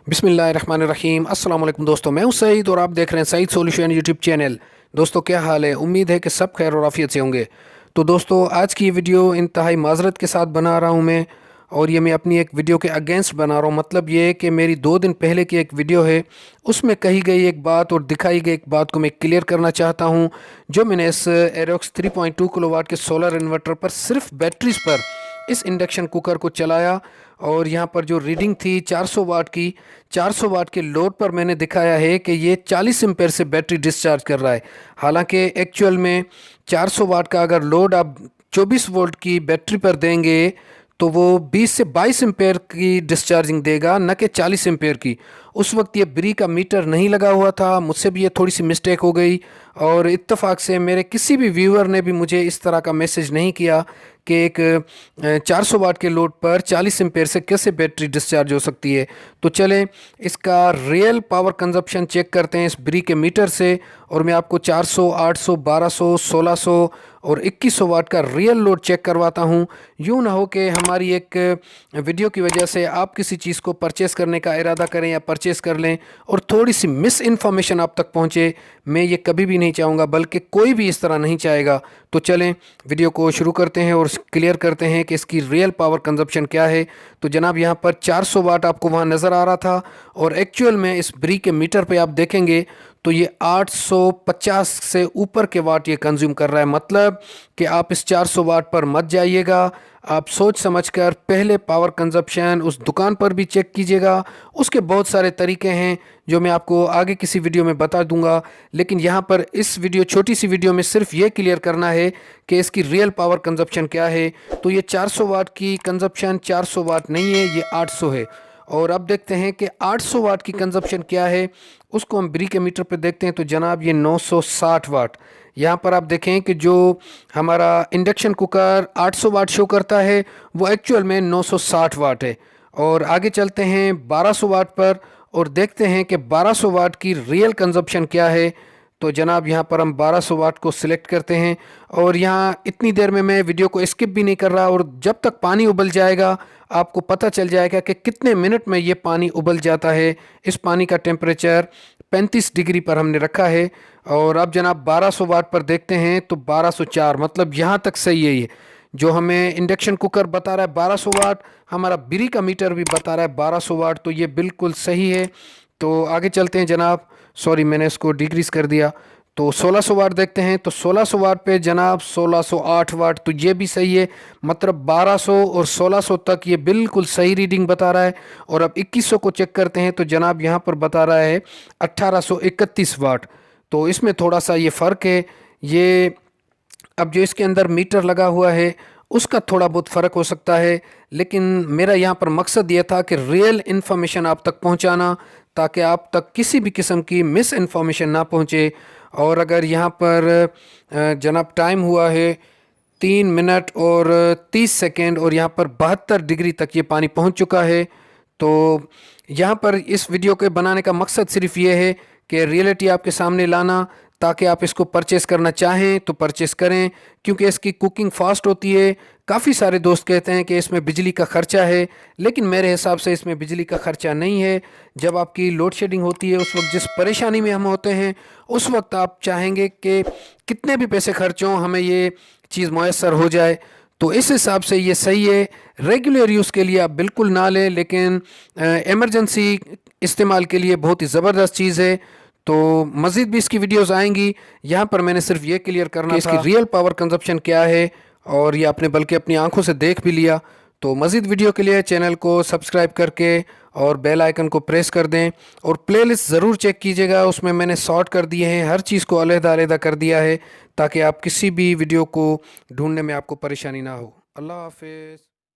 बिस्मिल्लाहिर्रहमानिर्रहीम। अस्सलाम वालेकुम दोस्तों, मैं हूं सईद और आप देख रहे हैं सईद सॉल्यूशन यूट्यूब चैनल। दोस्तों क्या हाल है? उम्मीद है कि सब खैर और आफियत से होंगे। तो दोस्तों आज की ये वीडियो इंतहाई माजरत के साथ बना रहा हूं मैं, और ये मैं अपनी एक वीडियो के अगेंस्ट बना रहा हूं। मतलब ये है कि मेरी 2 दिन पहले की एक वीडियो है, उसमें कही गई एक बात और दिखाई गई एक बात को मैं क्लियर करना चाहता हूं। जो मैंने इस एरोक्स 3.2 किलोवाट के सोलर इन्वर्टर पर सिर्फ बैटरीज पर इस इंडक्शन कुकर को चलाया, और यहाँ पर जो रीडिंग थी 400 वाट की, 400 वाट के लोड पर मैंने दिखाया है कि ये 40 एम्पेयर से बैटरी डिस्चार्ज कर रहा है। हालांकि एक्चुअल में 400 वाट का अगर लोड आप 24 वोल्ट की बैटरी पर देंगे तो वो 20 से 22 एम्पेयर की डिस्चार्जिंग देगा, न कि 40 एम्पेयर की। उस वक्त ये ब्री का मीटर नहीं लगा हुआ था, मुझसे भी ये थोड़ी सी मिस्टेक हो गई, और इत्तेफाक से मेरे किसी भी व्यूअर ने भी मुझे इस तरह का मैसेज नहीं किया कि एक 400 वाट के लोड पर 40 एम्पेयर से कैसे बैटरी डिस्चार्ज हो सकती है। तो चलें इसका रियल पावर कंजप्शन चेक करते हैं इस ब्री के मीटर से, और मैं आपको 400, 800, 1200, 1600 और 2100 वाट का रियल लोड चेक करवाता हूं। यूँ ना हो कि हमारी एक वीडियो की वजह से आप किसी चीज़ को परचेस करने का इरादा करें या परचेस कर लें और थोड़ी सी मिस इन्फॉर्मेशन आप तक पहुंचे। मैं ये कभी भी नहीं चाहूँगा, बल्कि कोई भी इस तरह नहीं चाहेगा। तो चलें वीडियो को शुरू करते हैं और क्लियर करते हैं कि इसकी रियल पावर कंजप्शन क्या है। तो जनाब यहाँ पर 400 वाट आपको वहाँ नज़र आ रहा था, और एक्चुअल में इस ब्री के मीटर पे आप देखेंगे तो ये 850 से ऊपर के वाट ये कंज्यूम कर रहा है। मतलब कि आप इस 400 वाट पर मत जाइएगा, आप सोच समझकर पहले पावर कंजप्शन उस दुकान पर भी चेक कीजिएगा। उसके बहुत सारे तरीके हैं जो मैं आपको आगे किसी वीडियो में बता दूंगा, लेकिन यहाँ पर इस वीडियो छोटी सी वीडियो में सिर्फ ये क्लियर करना है कि इसकी रियल पावर कंजप्शन क्या है। तो ये 400 वाट की कंजप्शन 400 वाट नहीं है, ये 800 है। और अब देखते हैं कि 800 वाट की कंजप्शन क्या है, उसको हम ब्री के मीटर पे देखते हैं। तो जनाब ये 960 वाट। यहाँ पर आप देखें कि जो हमारा इंडक्शन कुकर 800 वाट शो करता है वो एक्चुअल में 960 वाट है। और आगे चलते हैं 1200 वाट पर और देखते हैं कि 1200 वाट की रियल कंजप्शन क्या है। तो जनाब यहाँ पर हम 1200 वाट को सिलेक्ट करते हैं, और यहाँ इतनी देर में मैं वीडियो को स्किप भी नहीं कर रहा, और जब तक पानी उबल जाएगा आपको पता चल जाएगा कि कितने मिनट में ये पानी उबल जाता है। इस पानी का टेम्परेचर 35 डिग्री पर हमने रखा है। और अब जनाब 1200 वाट पर देखते हैं तो 1204, मतलब यहाँ तक सही है। ये जो हमें इंडक्शन कुकर बता रहा है 1200 वाट, हमारा ब्री का मीटर भी बता रहा है 1200 वाट, तो ये बिल्कुल सही है। तो आगे चलते हैं जनाब, सॉरी मैंने इसको डिक्रीज़ कर दिया। तो 1600 वाट देखते हैं, तो 1600 वाट पे जनाब 1608 वाट, तो ये भी सही है। मतलब 1200 और 1600 तक ये बिल्कुल सही रीडिंग बता रहा है। और अब 2100 को चेक करते हैं तो जनाब यहाँ पर बता रहा है 1831 वाट। तो इसमें थोड़ा सा ये फ़र्क है। ये अब जो इसके अंदर मीटर लगा हुआ है उसका थोड़ा बहुत फ़र्क हो सकता है, लेकिन मेरा यहाँ पर मकसद ये था कि रियल इन्फॉर्मेशन आप तक पहुँचाना, ताकि आप तक किसी भी किस्म की मिस इन्फॉर्मेशन ना पहुँचे। और अगर यहाँ पर जनाब टाइम हुआ है 3 मिनट और 30 सेकेंड, और यहाँ पर 72 डिग्री तक ये पानी पहुँच चुका है। तो यहाँ पर इस वीडियो के बनाने का मकसद सिर्फ ये है कि रियलिटी आपके सामने लाना, ताकि आप इसको परचेस करना चाहें तो परचेस करें, क्योंकि इसकी कुकिंग फास्ट होती है। काफ़ी सारे दोस्त कहते हैं कि इसमें बिजली का ख़र्चा है, लेकिन मेरे हिसाब से इसमें बिजली का ख़र्चा नहीं है। जब आपकी लोड शेडिंग होती है उस वक्त जिस परेशानी में हम होते हैं, उस वक्त आप चाहेंगे कि कितने भी पैसे खर्च हों हमें ये चीज़ मैसर हो जाए। तो इस हिसाब से ये सही है। रेगुलर यूज़ के लिए आप बिल्कुल ना लें, लेकिन एमरजेंसी इस्तेमाल के लिए बहुत ही ज़बरदस्त चीज़ है। तो मज़ीद भी इसकी वीडियोस आएंगी। यहाँ पर मैंने सिर्फ ये क्लियर करना था इसकी रियल पावर कंजप्शन क्या है, और ये आपने बल्कि अपनी आंखों से देख भी लिया। तो मज़ीद वीडियो के लिए चैनल को सब्सक्राइब करके और बेल आइकन को प्रेस कर दें, और प्लेलिस्ट ज़रूर चेक कीजिएगा, उसमें मैंने सॉर्ट कर दिए हैं, हर चीज़ को अलग-अलग कर दिया है, ताकि आप किसी भी वीडियो को ढूंढने में आपको परेशानी ना हो। अल्लाह हाफिज़।